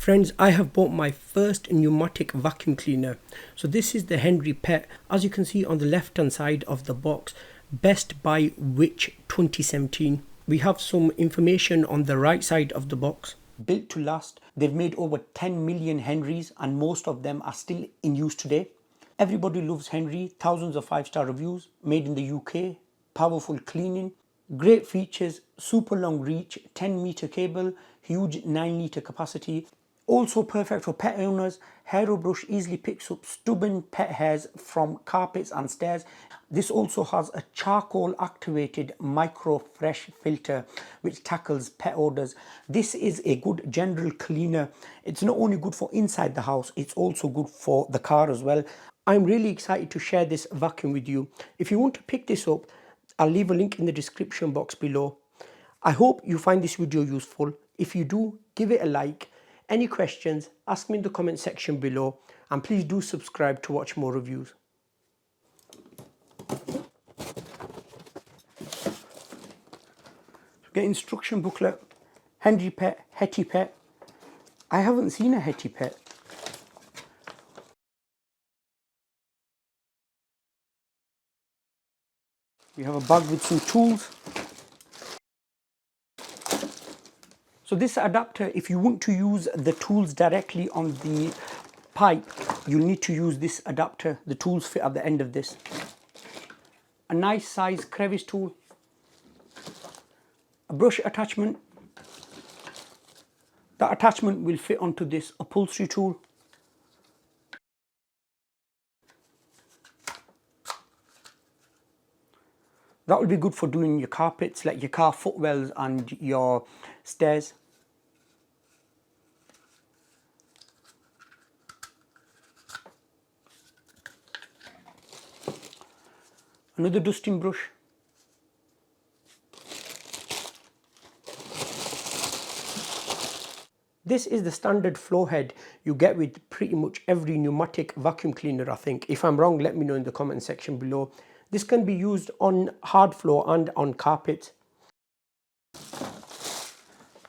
Friends, I have bought my first pneumatic vacuum cleaner. So this is the Henry Pet. As you can see on the left hand side of the box, Best by Which 2017. We have some information on the right side of the box. Built to last. They've made over 10 million Henrys and most of them are still in use today. Everybody loves Henry. Thousands of 5-star reviews. Made in the UK. Powerful cleaning. Great features. Super long reach. 10-meter cable. Huge 9-litre capacity. Also perfect for pet owners. Aero Brush easily picks up stubborn pet hairs from carpets and stairs. This also has a charcoal activated micro fresh filter which tackles pet odors. This is a good general cleaner. It's not only good for inside the house, it's also good for the car as well. I'm really excited to share this vacuum with you. If you want to pick this up, I'll leave a link in the description box below. I hope you find this video useful. If you do, give it a like. Any questions, ask me in the comment section below, and please do subscribe to watch more reviews. Get instruction booklet, Henry Pet, Hetty Pet. I haven't seen a Hetty Pet. We have a bag with some tools. So this adapter, if you want to use the tools directly on the pipe, you'll need to use this adapter. The tools fit at the end of this. A nice size crevice tool. A brush attachment. That attachment will fit onto this upholstery tool. That will be good for doing your carpets, like your car footwells and your stairs. Another dusting brush. This is the standard floor head you get with pretty much every pneumatic vacuum cleaner, I think. If I'm wrong, let me know in the comment section below. This can be used on hard floor and on carpet.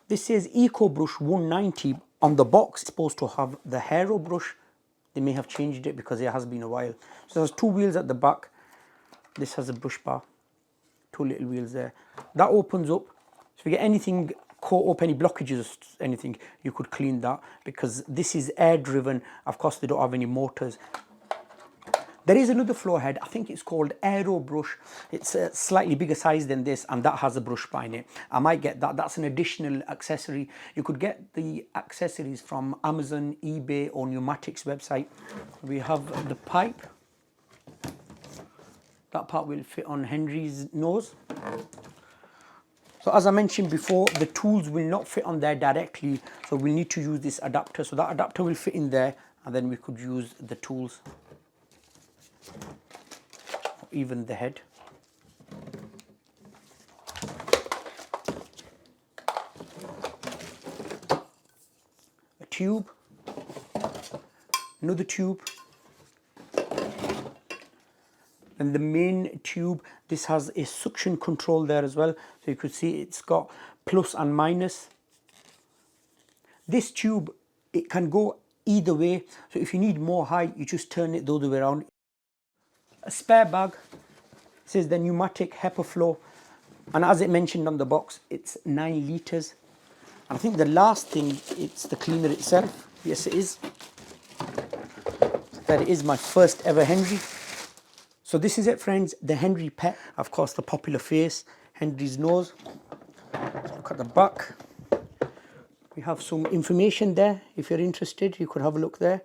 This says Eco Brush 190 on the box. It's supposed to have the Aero Brush. They may have changed it because it has been a while. So there's two wheels at the back. This has a brush bar, two little wheels there. That opens up. So if you get anything caught up, any blockages, anything, you could clean that because this is air driven. Of course, they don't have any motors. There is another floor head. I think it's called Aero Brush. It's a slightly bigger size than this, and that has a brush bar in it. I might get that. That's an additional accessory. You could get the accessories from Amazon, eBay, or Pneumatics website. We have the pipe. That part will fit on Henry's nose. So as I mentioned before, the tools will not fit on there directly, so we'll need to use this adapter. So that adapter will fit in there, and then we could use the tools, or even the head. A tube, another tube. And the main tube, this has a suction control there as well. So you could see it's got plus and minus. This tube, it can go either way. So if you need more height, you just turn it the other way around. A spare bag. It says the pneumatic HEPA flow. And as it mentioned on the box, it's 9 litres. And I think the last thing, it's the cleaner itself. Yes, it is. That is my first ever Henry. So this is it, friends, the Henry Pet. Of course, the popular face, Henry's nose. Look at the back. We have some information there. If you're interested, you could have a look there.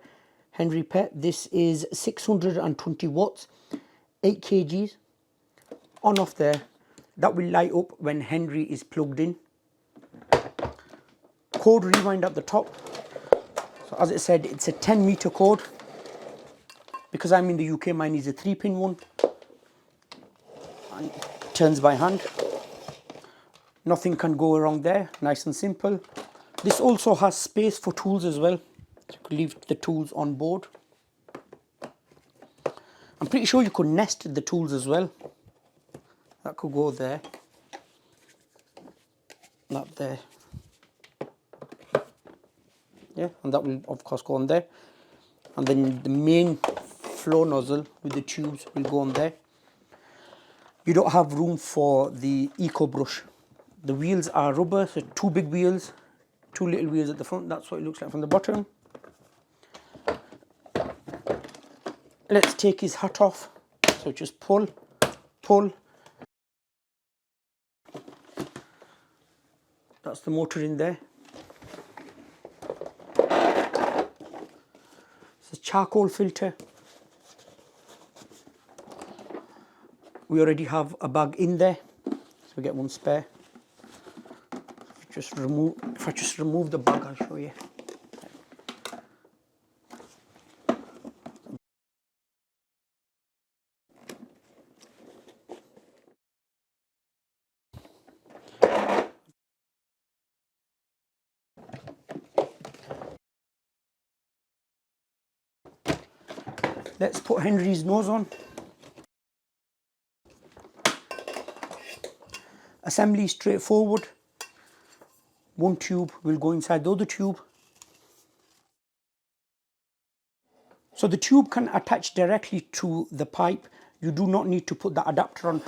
Henry Pet. This is 620 watts, 8 kgs. On off there. That will light up when Henry is plugged in. Cord rewind at the top. So as it said, it's a 10-meter cord. Because I'm in the UK, mine is a 3-pin one. And it turns by hand. Nothing can go wrong there. Nice and simple. This also has space for tools as well. So you could leave the tools on board. I'm pretty sure you could nest the tools as well. That could go there. That there. yeah, and that will of course go on there. And then the main flow nozzle with the tubes will go on there. You don't have room for the Eco Brush. The wheels are rubber, so 2 big wheels, 2 little wheels at the front. That's what it looks like from the bottom. Let's take his hat off. So just pull, pull. That's the motor in there. It's a charcoal filter. We already have a bag in there, so we get one spare. If I just remove the bag, I'll show you. Let's put Henry's nose on. Assembly straightforward. One tube will go inside the other tube. So the tube can attach directly to the pipe. You do not need to put the adapter on.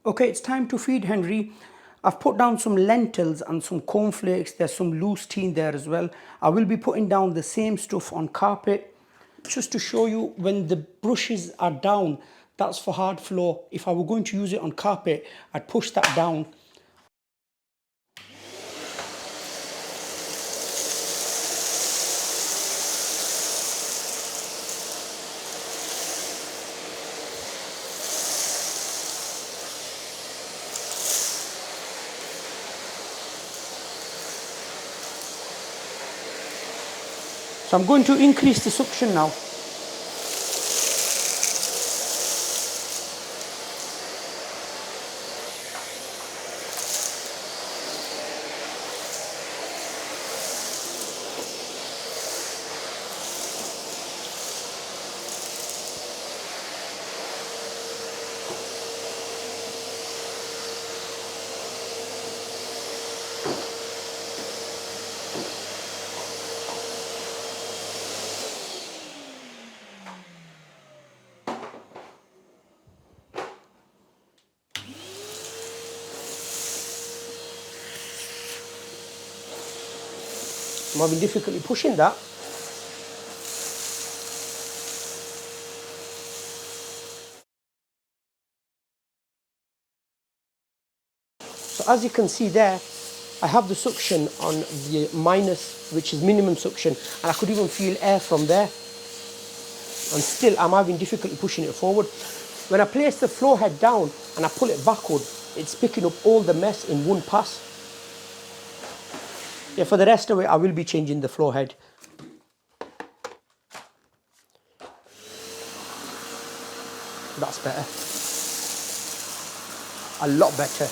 Okay, it's time to feed Henry. I've put down some lentils and some cornflakes. There's some loose tea in there as well. I will be putting down the same stuff on carpet. Just to show you, when the brushes are down, that's for hard floor. If I were going to use it on carpet, I'd push that down. So I'm going to increase the suction now. I'm having difficulty pushing that. So as you can see there, I have the suction on the minus, which is minimum suction, and I could even feel air from there. And still I'm having difficulty pushing it forward. When I place the flow head down and I pull it backward, it's picking up all the mess in one pass. Yeah, for the rest of it, I will be changing the flow head. That's better. A lot better.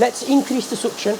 Let's increase the suction.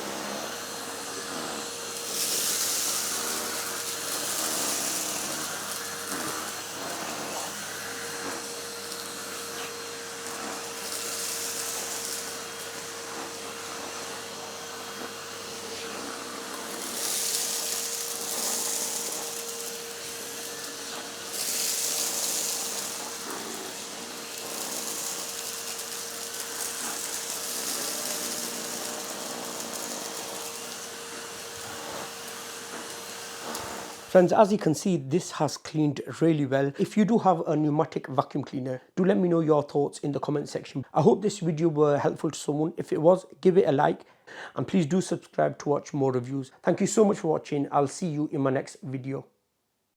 Friends, as you can see, this has cleaned really well. If you do have a pneumatic vacuum cleaner, do let me know your thoughts in the comment section. I hope this video were helpful to someone. If it was, give it a like, and please do subscribe to watch more reviews. Thank you so much for watching. I'll see you in my next video.